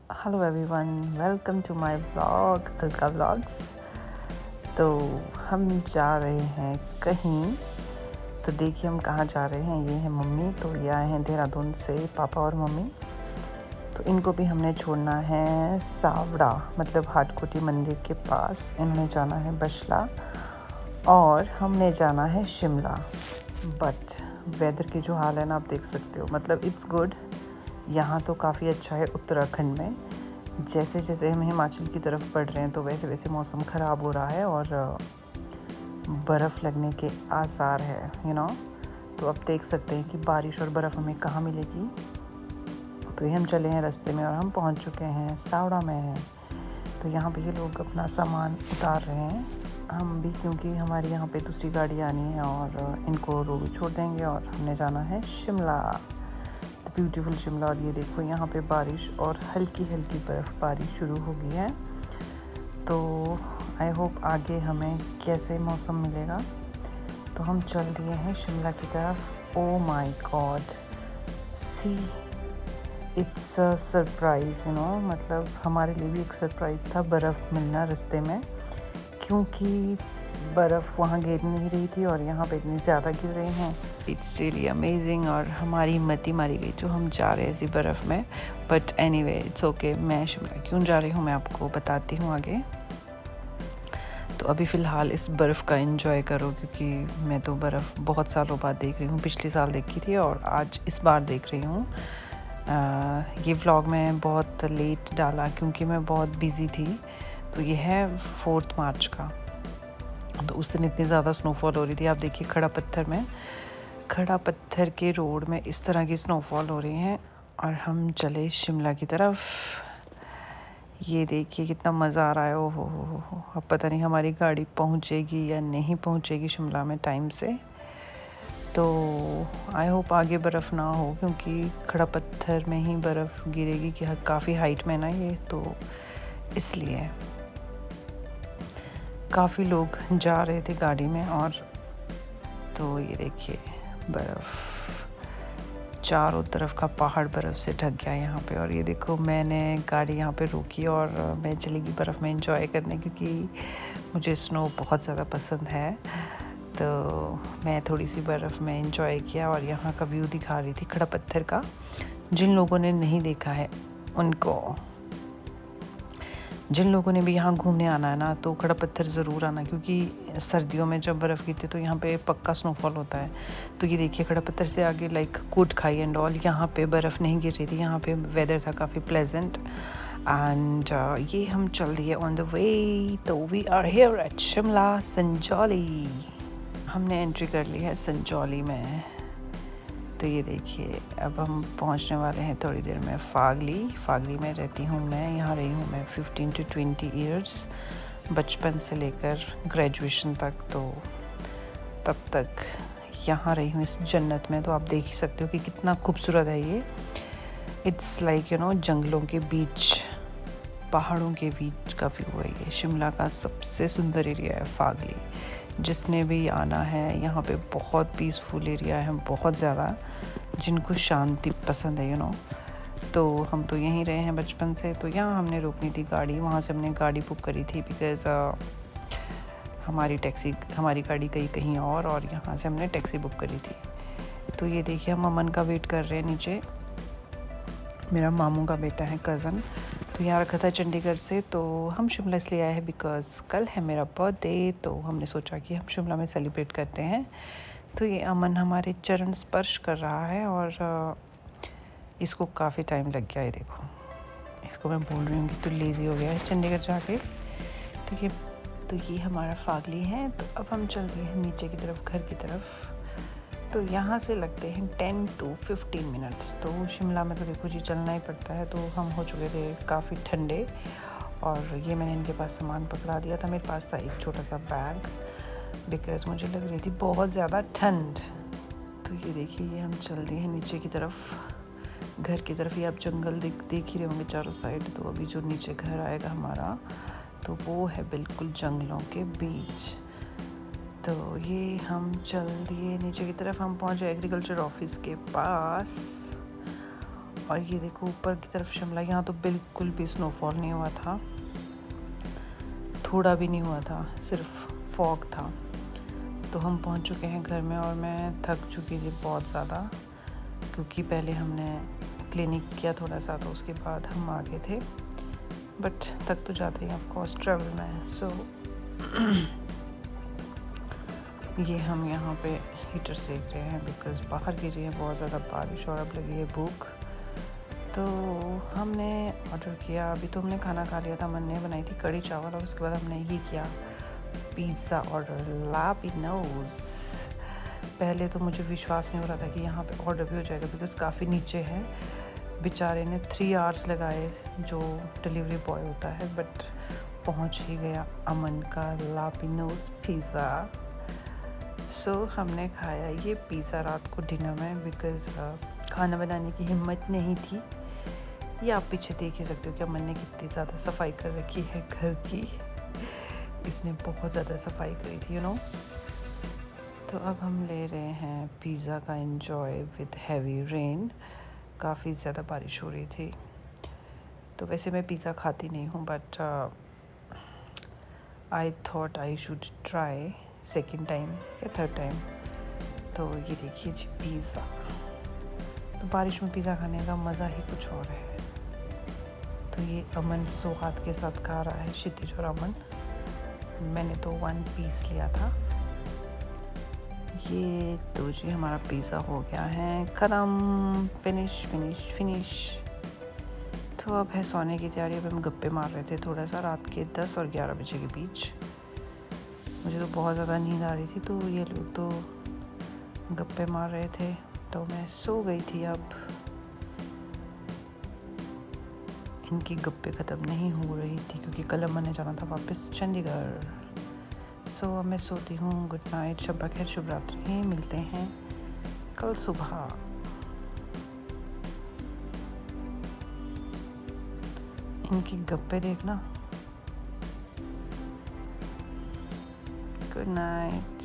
Hello everyone, welcome to my vlog Alka vlogs. तो हम जा रहे हैं कहीं। तो देखिए हम कहाँ जा रहे हैं। ये है मम्मी, तो ये आए हैं देहरादून से, पापा और मम्मी। तो इनको भी हमने छोड़ना है सावड़ा, मतलब हाटकोटी मंदिर के पास। इन्होंने जाना है बशला और हमने जाना है शिमला। बट वेदर की जो हाल है ना, आप देख सकते हो, मतलब इट्स गुड। यहाँ तो काफ़ी अच्छा है उत्तराखंड में। जैसे जैसे हम हिमाचल की तरफ बढ़ रहे हैं तो वैसे वैसे मौसम ख़राब हो रहा है और बर्फ़ लगने के आसार है, तो अब देख सकते हैं कि बारिश और बर्फ़ हमें कहाँ मिलेगी। तो ये हम चले हैं रास्ते में और हम पहुँच चुके हैं, सावड़ा में हैं। तो यहाँ पे ये लोग अपना सामान उतार रहे हैं, हम भी, क्योंकि हमारी यहाँ पे दूसरी गाड़ी आनी है और इनको रोड छोड़ देंगे और हमने जाना है शिमला, द ब्यूटीफुल शिमला। और ये देखो यहाँ पे बारिश और हल्की हल्की बर्फ़बारी शुरू हो गई है। तो आई होप आगे हमें कैसे मौसम मिलेगा। तो हम चल दिए हैं शिमला की तरफ। Oh my God, see, it's a surprise, मतलब हमारे लिए भी एक सरप्राइज़ था बर्फ़ मिलना रास्ते में, क्योंकि बर्फ़ वहाँ गिर नहीं रही थी और यहाँ पे इतनी ज़्यादा गिर रही हैं। It's really amazing. और हमारी हिम्मत ही मारी गई जो हम जा रहे हैं ऐसी बर्फ़ में। But anyway it's okay. मैं शिमला क्यों जा रही हूँ मैं आपको बताती हूँ आगे। तो अभी फ़िलहाल इस बर्फ़ का एंजॉय करो, क्योंकि मैं तो बर्फ़ बहुत सालों बाद देख रही हूँ। पिछले साल देखी थी और आज इस बार देख रही हूँ। ये व्लॉग मैं बहुत लेट डाला क्योंकि मैं बहुत बिज़ी थी। तो ये है 4 मार्च का। तो उस दिन इतनी ज़्यादा स्नोफॉल हो रही थी। आप देखिए खड़ा पत्थर के रोड में इस तरह की स्नोफॉल हो रही है। और हम चले शिमला की तरफ। ये देखिए कितना मज़ा आ रहा है। ओ हो। अब पता नहीं हमारी गाड़ी पहुंचेगी या नहीं पहुंचेगी शिमला में टाइम से। तो आई होप आगे बर्फ़ ना हो, क्योंकि खड़ा पत्थर में ही बर्फ़ गिरेगी कि काफ़ी हाइट में ना ये, तो इसलिए काफ़ी लोग जा रहे थे गाड़ी में। और तो ये देखिए बर्फ़, चारों तरफ का पहाड़ बर्फ़ से ढक गया यहाँ पे। और ये देखो मैंने गाड़ी यहाँ पे रोकी और मैं चली गई बर्फ़ में एंजॉय करने, क्योंकि मुझे स्नो बहुत ज़्यादा पसंद है। तो मैं थोड़ी सी बर्फ़ में एंजॉय किया और यहाँ का व्यू दिखा रही थी खड़ा पत्थर का। जिन लोगों ने नहीं देखा है उनको, जिन लोगों ने भी यहाँ घूमने आना है ना, तो खड़ा पत्थर ज़रूर आना, क्योंकि सर्दियों में जब बर्फ़ गिरती है तो यहाँ पे पक्का स्नोफॉल होता है। तो ये देखिए खड़ा पत्थर से आगे लाइक कोट खाई एंड ऑल, यहाँ पे बर्फ़ नहीं गिर रही थी। यहाँ पे वेदर था काफ़ी प्लेजेंट। एंड ये हम चल दिए ऑन द वे। तो we are here at Shimla Sanjauli. हमने एंट्री कर ली है संजौली में। तो ये देखिए अब हम पहुंचने वाले हैं थोड़ी देर में फागली में रहती हूँ मैं। यहाँ रही हूँ मैं 15 to 20 ईयर्स, बचपन से लेकर ग्रेजुएशन तक। तो तब तक यहाँ रही हूँ इस जन्नत में। तो आप देख ही सकते हो कि कितना खूबसूरत है ये। इट्स लाइक जंगलों के बीच, पहाड़ों के बीच का व्यू है ये। शिमला का सबसे सुंदर एरिया है फागली। जिसने भी आना है यहाँ पे, बहुत पीसफुल एरिया है, बहुत ज़्यादा, जिनको शांति पसंद है तो हम तो यहीं रहे हैं बचपन से। तो यहाँ हमने रोकनी थी गाड़ी, वहाँ से हमने गाड़ी बुक करी थी, बिकॉज़ हमारी गाड़ी गई कहीं और यहाँ से हमने टैक्सी बुक करी थी। तो ये देखिए हम अमन का वेट कर रहे हैं नीचे। मेरा मामू का बेटा है, कज़न। तो यहाँ रखा था चंडीगढ़ से। तो हम शिमला इसलिए आए हैं बिकॉज़ कल है मेरा बर्थडे। तो हमने सोचा कि हम शिमला में सेलिब्रेट करते हैं। तो ये अमन हमारे चरण स्पर्श कर रहा है और इसको काफ़ी टाइम लग गया है। देखो इसको मैं बोल रही हूँ कि तू लेज़ी हो गया है चंडीगढ़ जाके। तो ये हमारा फागली है। तो अब हम चल रहे हैं नीचे की तरफ, घर की तरफ। तो यहाँ से लगते हैं 10 to 15 मिनट्स। तो शिमला में तो देखो जी चलना ही पड़ता है। तो हम हो चुके थे काफ़ी ठंडे और ये मैंने इनके पास सामान पकड़ा दिया था। मेरे पास था एक छोटा सा बैग, बिकॉज़ मुझे लग रही थी बहुत ज़्यादा ठंड। तो ये देखिए ये हम चल दिए हैं नीचे की तरफ, घर की तरफ। ये आप जंगल देख ही रहे होंगे चारों साइड। तो अभी जो नीचे घर आएगा हमारा, तो वो है बिल्कुल जंगलों के बीच। तो ये हम चल दिए नीचे की तरफ। हम पहुंचे एग्रीकल्चर ऑफिस के पास और ये देखो ऊपर की तरफ शिमला, यहाँ तो बिल्कुल भी स्नोफॉल नहीं हुआ था, थोड़ा भी नहीं हुआ था, सिर्फ फॉग था। तो हम पहुँच चुके हैं घर में और मैं थक चुकी थी बहुत ज़्यादा, क्योंकि पहले हमने क्लिनिक किया थोड़ा सा, तो उसके बाद हम आ गए थे। बट थक तो जाते हैं ऑफ कोर्स ट्रैवल में। सो ये हम यहाँ पे हीटर सेक रहे हैं बिकॉज़ बाहर गिरी है बहुत ज़्यादा बारिश और अब लगी है भूख। तो हमने ऑर्डर किया, अभी तो हमने खाना खा लिया था, मन ने बनाई थी कढ़ी चावल और उसके बाद हमने ये किया पिज़्ज़ा ऑर्डर, लापिनोज़। पहले तो मुझे विश्वास नहीं हो रहा था कि यहाँ पे ऑर्डर भी हो जाएगा बिकॉज़ काफ़ी नीचे है। बेचारे ने 3 आवर्स लगाए जो डिलीवरी बॉय होता है, बट पहुँच ही गया अमन का लापिनोज़ पिज़्ज़ा। सो हमने खाया ये पिज़्ज़ा रात को डिनर में बिकॉज़ खाना बनाने की हिम्मत नहीं थी। ये आप पीछे देख ही सकते हो कि अमन ने कितनी ज़्यादा सफाई कर रखी है घर की। इसने बहुत ज़्यादा सफाई करी थी, यू नो। तो अब हम ले रहे हैं पिज़्ज़ा का एंजॉय विद हैवी रेन। काफ़ी ज़्यादा बारिश हो रही थी। तो वैसे मैं पिज़्ज़ा खाती नहीं हूँ, but I thought I should try second time या थर्ड टाइम। तो ये देखिए जी पिज़्ज़ा। तो बारिश में पिज़्ज़ा खाने का मज़ा ही कुछ और है। तो ये अमन सौगात के साथ खा रहा है, क्षितिज और अमन। मैंने तो 1 पीस लिया था। ये तो जी हमारा पिज़्ज़ा हो गया है ख़त्म, फिनिश। तो अब है सोने की तैयारी। अब हम गप्पे मार रहे थे थोड़ा सा रात के 10 और 11 बजे के बीच। मुझे तो बहुत ज़्यादा नींद आ रही थी, तो ये लोग तो गप्पे मार रहे थे, तो मैं सो गई थी। अब इनकी गप्पे ख़त्म नहीं हो रही थी क्योंकि कल अमन ने जाना था वापस चंडीगढ़। सो अब मैं सोती हूँ। गुड नाइट, शब्बा खैर, शुभ रात्रि। मिलते हैं कल सुबह। इनकी गप्पे देखना। Good night.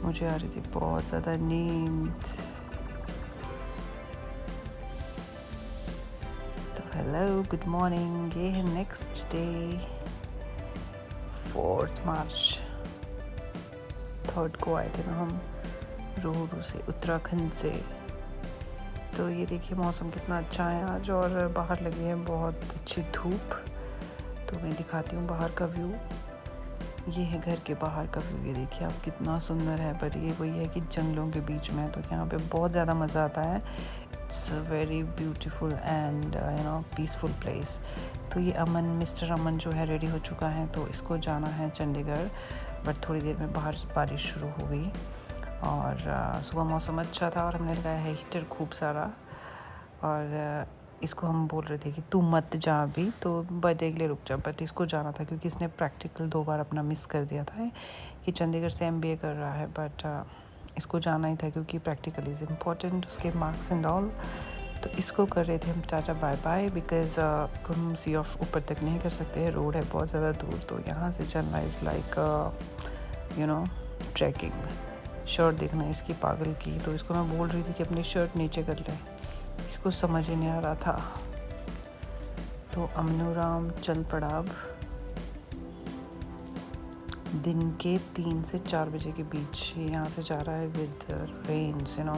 मुझे आ रही थी बहुत ज़्यादा नींद। तो हेलो, गुड मॉर्निंग। ये है नेक्स्ट डे, 4 मार्च। 3 को आए थे ना हम रोहडू से, उत्तराखंड से। तो ये देखिए मौसम कितना अच्छा है आज और बाहर लगी है बहुत अच्छी धूप। तो मैं दिखाती हूँ बाहर का व्यू। ये है घर के बाहर का व्यू। ये देखिए आप कितना सुंदर है। पर ये वही है कि जंगलों के बीच में है, तो यहाँ पे बहुत ज़्यादा मज़ा आता है। It's a very beautiful and you know peaceful place. तो ये अमन, मिस्टर अमन जो है रेडी हो चुका है, तो इसको जाना है चंडीगढ़। बट थोड़ी देर में बाहर बारिश शुरू हो गई और सुबह मौसम अच्छा था और हमने लगाया है हीटर खूब सारा। और इसको हम बोल रहे थे कि तू मत जा अभी, तो बर्थडे के लिए रुक जा। बट इसको जाना था क्योंकि इसने प्रैक्टिकल 2 बार अपना मिस कर दिया था। ये चंडीगढ़ से MBA कर रहा है, बट इसको जाना ही था क्योंकि प्रैक्टिकल इज़ इम्पॉर्टेंट, उसके मार्क्स एंड ऑल। तो इसको कर रहे थे हम टाटा बाय बाय बिकॉज़ हम सी ऑफ ऊपर तक नहीं कर सकते, रोड है बहुत ज़्यादा दूर। तो यहाँ से चलना is like you know trekking. Shirt देखना इसकी पागल की, तो इसको मैं बोल रही थी कि अपनी शर्ट नीचे कर ले, इसको समझ ही नहीं आ रहा था। तो अमनूराम चल पड़ा। अब दिन के 3 से 4 बजे के बीच यहाँ से जा रहा है with rains, you know.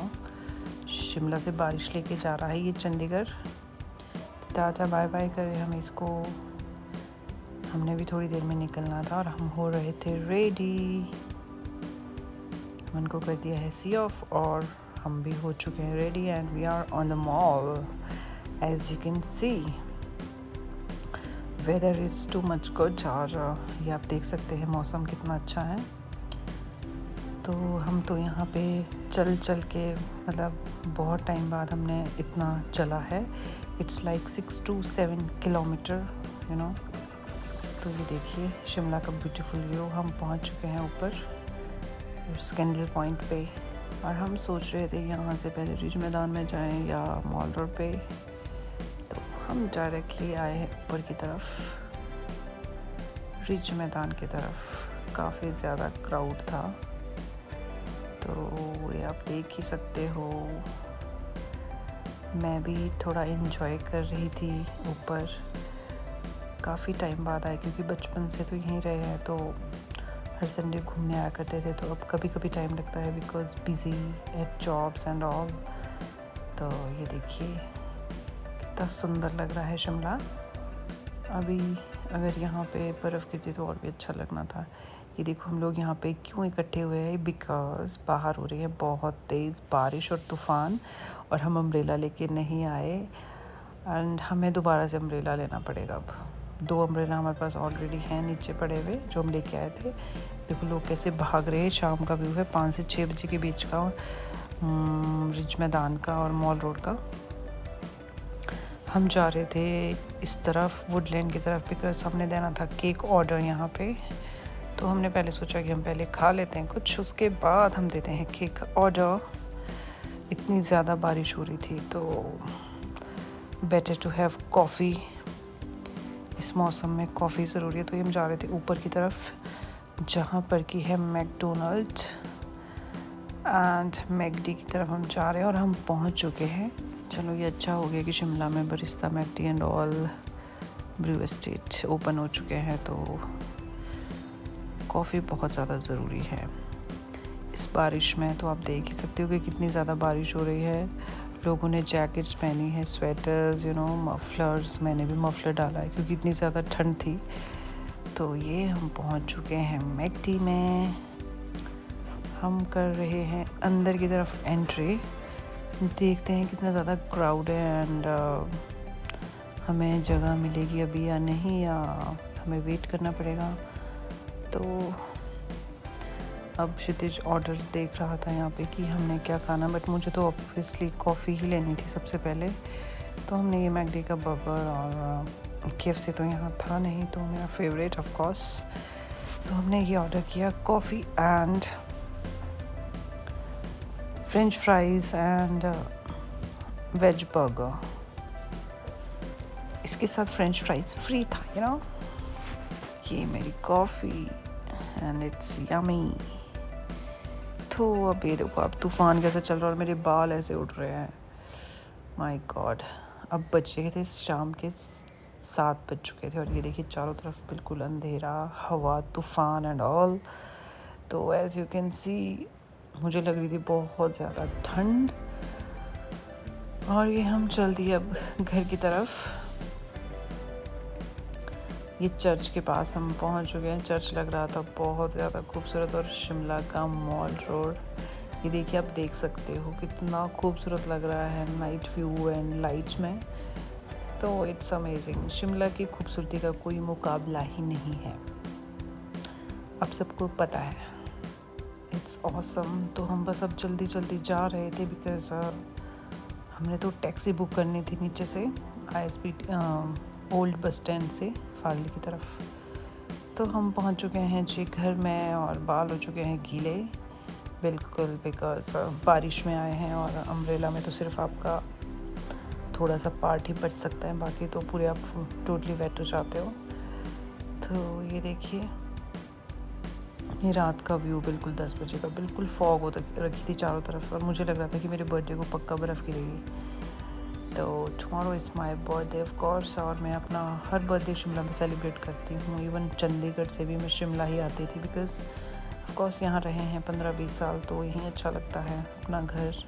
Shimla से बारिश लेके जा रहा है ये चंडीगढ़। टाटा बाय बाय करे हम इसको। हमने भी थोड़ी देर में निकलना था और हम हो रहे थे रेडी। उनको कर दिया है सी ऑफ और हम भी हो चुके हैं ready and we are on the mall. As you can see weather is too much good. और ये आप देख सकते हैं मौसम कितना अच्छा है। तो हम तो यहाँ पे चल के मतलब बहुत टाइम बाद हमने इतना चला है। It's like 6 to 7 kilometre, you know. तो ये देखिए शिमला का ब्यूटीफुल व्यू। हम पहुँच चुके हैं ऊपर स्कैंडल पॉइंट पे और हम सोच रहे थे यहाँ से पहले रिज मैदान में जाएं या मॉल रोड पे। तो हम डायरेक्टली आए हैं ऊपर की तरफ, रिज मैदान की तरफ। काफ़ी ज़्यादा क्राउड था तो ये आप देख ही सकते हो। मैं भी थोड़ा इन्जॉय कर रही थी ऊपर। काफ़ी टाइम बाद आए क्योंकि बचपन से तो यहीं रहे हैं, तो हर संडे घूमने आया करते थे। तो अब कभी कभी टाइम लगता है because busy at jobs and all. तो ये देखिए कितना सुंदर लग रहा है शिमला। अभी अगर यहाँ पे बर्फ़ गिरती तो और भी अच्छा लगना था। ये देखो हम लोग यहाँ पे क्यों इकट्ठे हुए हैं, बिकॉज़ बाहर हो रही है बहुत तेज़ बारिश और तूफ़ान, और हम अम्ब्रेला लेके नहीं आए एंड हमें दोबारा से अम्ब्रेला लेना पड़ेगा। अब 2 अम्ब्रेला हमारे पास ऑलरेडी हैं नीचे पड़े हुए जो हम लेके आए थे। देखो लोग कैसे भाग रहे हैं। शाम का व्यू है 5 से 6 बजे के बीच का, रिज मैदान का और मॉल रोड का। हम जा रहे थे इस तरफ वुडलैंड की तरफ बिकॉज हमने देना था केक ऑर्डर यहाँ पे। तो हमने पहले सोचा कि हम पहले खा लेते हैं कुछ, उसके बाद हम देते हैं केक ऑर्डर। इतनी ज़्यादा बारिश हो रही थी तो बेटर टू हैव कॉफ़ी। इस मौसम में कॉफ़ी ज़रूरी है। तो हम जा रहे थे ऊपर की तरफ जहाँ पर की है मैकडोनल्ड एंड मैकडी की तरफ हम जा रहे हैं और हम पहुँच चुके हैं। चलो ये अच्छा हो गया कि शिमला में Barista McD and all Brew Estate open हो चुके हैं, तो कॉफ़ी बहुत ज़्यादा ज़रूरी है इस बारिश में। तो आप देख ही सकते हो कि कितनी ज़्यादा बारिश हो रही है। लोगों ने जैकेट्स पहनी है, स्वेटर्स, मफलर्स। मैंने भी मफलर डाला है क्योंकि इतनी ज़्यादा ठंड थी। तो ये हम पहुंच चुके हैं मैकडी में। हम कर रहे हैं अंदर की तरफ एंट्री। देखते हैं कितना ज़्यादा क्राउड है एंड हमें जगह मिलेगी अभी या नहीं, या हमें वेट करना पड़ेगा। तो अब क्षितिज ऑर्डर देख रहा था यहाँ पे कि हमने क्या खाना, बट मुझे तो ऑब्वियसली कॉफ़ी ही लेनी थी सबसे पहले। तो हमने ये मैकडी का बर्गर और KFC तो यहाँ था नहीं, तो मेरा फेवरेट ऑफ कोर्स। तो हमने ये ऑर्डर किया coffee and french fries and veg burger. इसके साथ फ्रेंच फ्राइज़ फ्री था ये मेरी कॉफ़ी एंड इट्स यमी। तो अब ये देखो अब तूफ़ान कैसे चल रहा है और मेरे बाल ऐसे उड़ रहे हैं। My God. अब बज गए थे शाम के 7 बज चुके थे और ये देखिए चारों तरफ बिल्कुल अंधेरा, हवा, तूफ़ान एंड ऑल। तो एज़ यू कैन सी मुझे लग रही थी बहुत ज़्यादा ठंड। और ये हम चल दिए अब घर की तरफ। ये चर्च के पास हम पहुंच चुके हैं। चर्च लग रहा था बहुत ज़्यादा खूबसूरत, और शिमला का मॉल रोड ये देखिए आप देख सकते हो कितना खूबसूरत लग रहा है नाइट व्यू एंड लाइट्स में। तो इट्स अमेजिंग। शिमला की खूबसूरती का कोई मुकाबला ही नहीं है, अब सबको पता है। It's awesome. तो हम बस अब जल्दी जल्दी जा रहे थे बिकॉज हमने तो टैक्सी बुक करनी थी नीचे से ISP ओल्ड बस स्टैंड से फागली की तरफ। तो हम पहुंच चुके हैं जी घर में और बाल हो चुके हैं गीले बिल्कुल बिकॉज बारिश में आए हैं, और अम्ब्रेला में तो सिर्फ आपका थोड़ा सा पार्ट ही बच सकता है, बाकी तो पूरे आप टोटली वेट हो जाते हो। तो ये देखिए ये रात का व्यू बिल्कुल 10 बजे का, बिल्कुल फॉग हो रखी थी चारों तरफ, और मुझे लग रहा था कि मेरे बर्थडे को पक्का बर्फ़ गिरेगी। तो tomorrow is my birthday of course, और मैं अपना हर बर्थडे शिमला में सेलिब्रेट करती हूँ। इवन चंडीगढ़ से भी मैं शिमला ही आती थी बिकॉज़ ऑफ कोर्स यहाँ रहे हैं 15-20 साल, तो यहीं अच्छा लगता है अपना घर।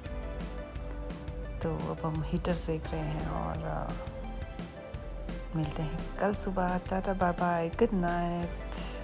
तो अब हम हीटर सेक रहे हैं और मिलते हैं कल सुबह। Tata bye bye, good night.